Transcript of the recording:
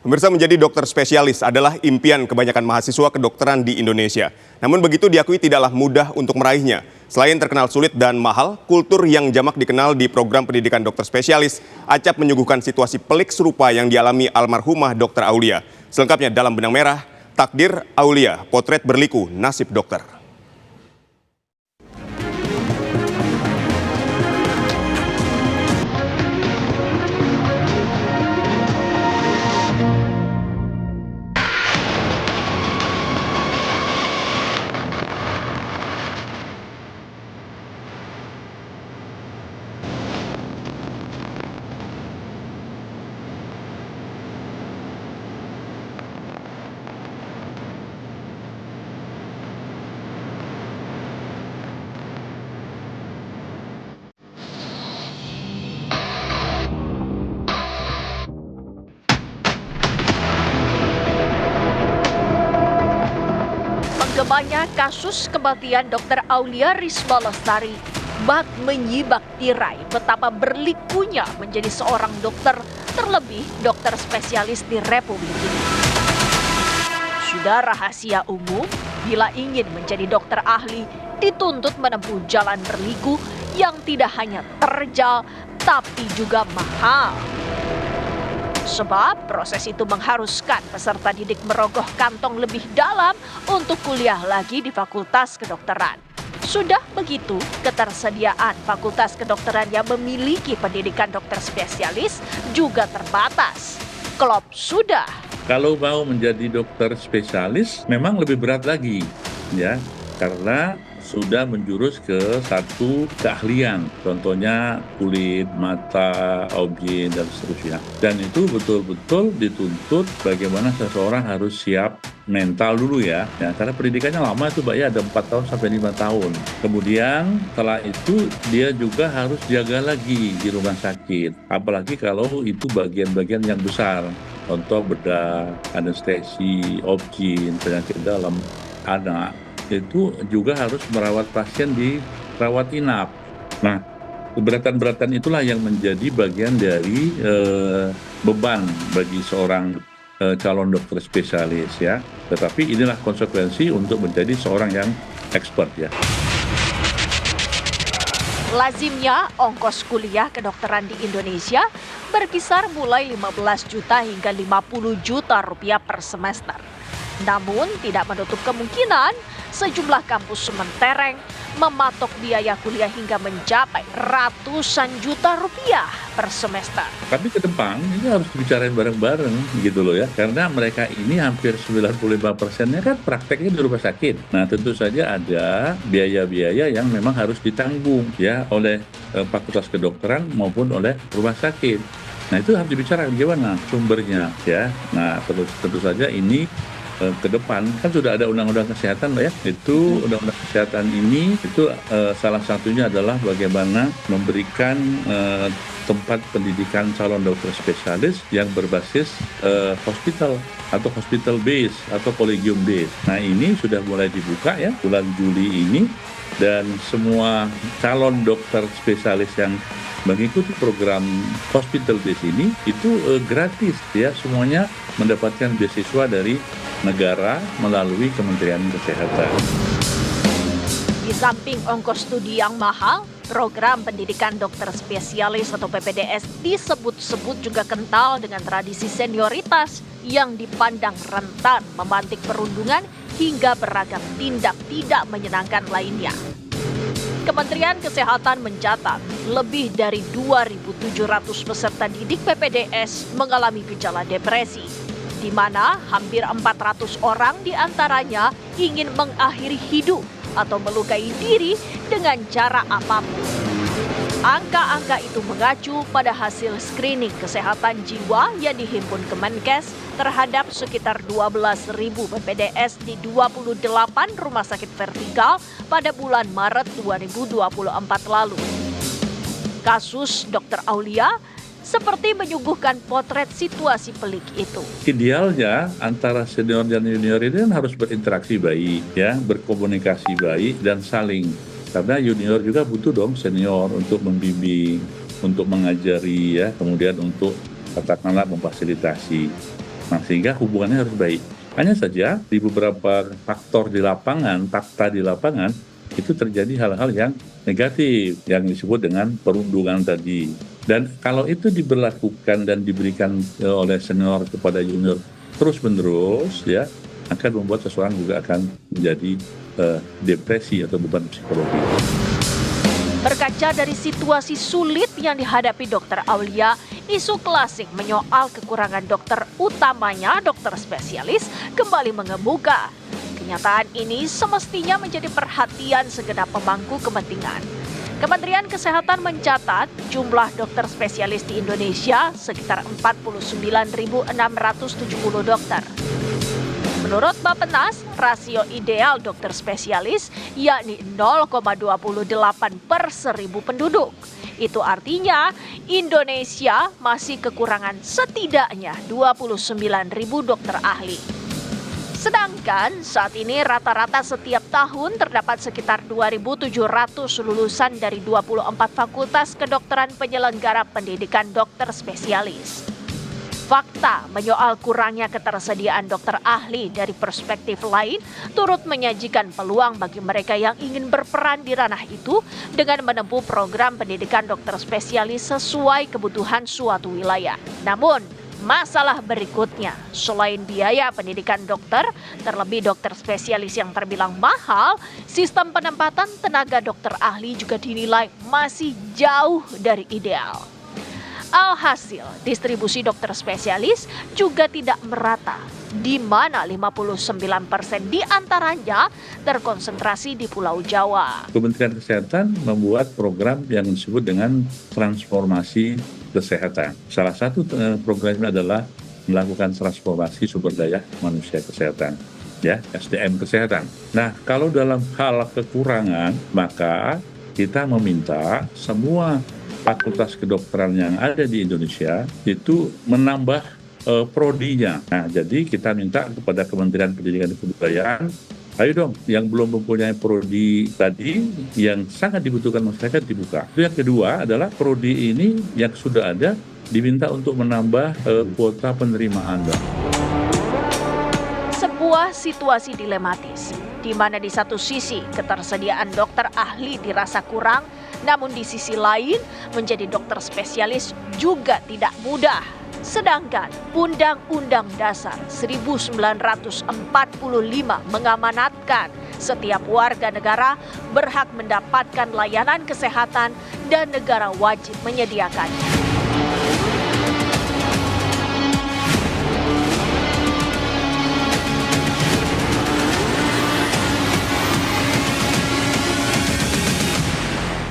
Pemirsa, menjadi dokter spesialis adalah impian kebanyakan mahasiswa kedokteran di Indonesia. Namun begitu diakui tidaklah mudah untuk meraihnya. Selain terkenal sulit dan mahal, kultur yang jamak dikenal di program pendidikan dokter spesialis acap menyuguhkan situasi pelik serupa yang dialami almarhumah Dr. Aulia. Selengkapnya dalam Benang Merah, Takdir Aulia, Potret Berliku, Nasib Dokter. Menggemanya kasus kematian Dr. Aulia Risma Lestari bak menyibak tirai betapa berlikunya menjadi seorang dokter, terlebih dokter spesialis di Republik ini. Sudah rahasia umum, bila ingin menjadi dokter ahli, dituntut menempuh jalan berliku yang tidak hanya terjal, tapi juga mahal. Sebab proses itu mengharuskan peserta didik merogoh kantong lebih dalam untuk kuliah lagi di Fakultas Kedokteran. Sudah begitu, ketersediaan fakultas kedokteran yang memiliki pendidikan dokter spesialis juga terbatas. Klop sudah. Kalau mau menjadi dokter spesialis memang lebih berat lagi, ya, karena sudah menjurus ke satu keahlian, contohnya kulit, mata, objek, dan seterusnya. Dan itu betul-betul dituntut bagaimana seseorang harus siap mental dulu ya, karena pendidikannya lama itu Mbak ya, ada 4 tahun sampai 5 tahun. Kemudian setelah itu dia juga harus jaga lagi di rumah sakit, apalagi kalau itu bagian-bagian yang besar, contoh bedah, anestesi, objek, penyakit dalam anak. Itu juga harus merawat pasien di rawat inap. Nah, keberatan-beratan itulah yang menjadi bagian dari beban bagi seorang calon dokter spesialis ya. Tetapi inilah konsekuensi untuk menjadi seorang yang expert ya. Lazimnya ongkos kuliah kedokteran di Indonesia berkisar mulai 15 juta hingga 50 juta rupiah per semester. Namun tidak menutup kemungkinan sejumlah kampus sementereng mematok biaya kuliah hingga mencapai ratusan juta rupiah per semester. Tapi ke depan ini harus dibicarain bareng-bareng gitu loh ya. Karena mereka ini hampir 95%-nya kan prakteknya di rumah sakit. Nah tentu saja ada biaya-biaya yang memang harus ditanggung ya oleh Fakultas Kedokteran maupun oleh rumah sakit. Nah itu harus dibicarakan gimana sumbernya ya. Nah tentu saja ini ke depan kan sudah ada undang-undang kesehatan ya, itu undang-undang kesehatan ini itu salah satunya adalah bagaimana memberikan tempat pendidikan calon dokter spesialis yang berbasis hospital atau hospital base atau kolegium base. Nah ini sudah mulai dibuka ya bulan Juli ini, dan semua calon dokter spesialis yang mengikuti program hospital base ini itu gratis ya, semuanya mendapatkan beasiswa dari negara melalui Kementerian Kesehatan. Di samping ongkos studi yang mahal, program pendidikan dokter spesialis atau PPDS disebut-sebut juga kental dengan tradisi senioritas yang dipandang rentan memantik perundungan hingga beragam tindak tidak menyenangkan lainnya. Kementerian Kesehatan mencatat lebih dari 2.700 peserta didik PPDS mengalami gejala depresi, di mana hampir 400 orang diantaranya ingin mengakhiri hidup atau melukai diri dengan cara apapun. Angka-angka itu mengacu pada hasil screening kesehatan jiwa yang dihimpun Kemenkes terhadap sekitar 12.000 PPDS di 28 rumah sakit vertikal pada bulan Maret 2024 lalu. Kasus Dr. Aulia seperti menyuguhkan potret situasi pelik itu. Idealnya antara senior dan junior ini kan harus berinteraksi baik, ya, berkomunikasi baik dan saling. Karena junior juga butuh dong senior untuk membimbing, untuk mengajari, ya, kemudian untuk katakanlah memfasilitasi. Nah, sehingga hubungannya harus baik. Hanya saja di beberapa faktor di lapangan, fakta di lapangan, itu terjadi hal-hal yang negatif yang disebut dengan perundungan tadi. Dan kalau itu diberlakukan dan diberikan oleh senior kepada junior terus-menerus, ya akan membuat seseorang juga akan menjadi depresi atau beban psikologi. Berkaca dari situasi sulit yang dihadapi Dr. Aulia, isu klasik menyoal kekurangan dokter, utamanya dokter spesialis, kembali mengemuka. Kenyataan ini semestinya menjadi perhatian segenap pemangku kepentingan. Kementerian Kesehatan mencatat jumlah dokter spesialis di Indonesia sekitar 49.670 dokter. Menurut Bappenas, rasio ideal dokter spesialis yakni 0,28 per 1.000 penduduk. Itu artinya Indonesia masih kekurangan setidaknya 29.000 dokter ahli. Sedangkan saat ini rata-rata setiap tahun terdapat sekitar 2.700 lulusan dari 24 fakultas kedokteran penyelenggara pendidikan dokter spesialis. Fakta menyoal kurangnya ketersediaan dokter ahli dari perspektif lain turut menyajikan peluang bagi mereka yang ingin berperan di ranah itu dengan menempuh program pendidikan dokter spesialis sesuai kebutuhan suatu wilayah. Namun, masalah berikutnya, selain biaya pendidikan dokter, terlebih dokter spesialis yang terbilang mahal, sistem penempatan tenaga dokter ahli juga dinilai masih jauh dari ideal. Alhasil, distribusi dokter spesialis juga tidak merata, di mana 59% diantaranya terkonsentrasi di Pulau Jawa. Kementerian Kesehatan membuat program yang disebut dengan transformasi kesehatan. Salah satu programnya adalah melakukan transformasi sumber daya manusia kesehatan, ya, SDM kesehatan. Nah, kalau dalam hal kekurangan, maka kita meminta semua fakultas kedokteran yang ada di Indonesia itu menambah prodinya. Nah, jadi kita minta kepada Kementerian Pendidikan dan Kebudayaan, ayo dong, yang belum mempunyai prodi tadi yang sangat dibutuhkan masyarakat dibuka. Itu yang kedua adalah prodi ini yang sudah ada diminta untuk menambah kuota penerimaan. Sebuah situasi dilematis, di mana di satu sisi ketersediaan dokter ahli dirasa kurang, namun di sisi lain menjadi dokter spesialis juga tidak mudah. Sedangkan Undang-Undang Dasar 1945 mengamanatkan setiap warga negara berhak mendapatkan layanan kesehatan dan negara wajib menyediakannya.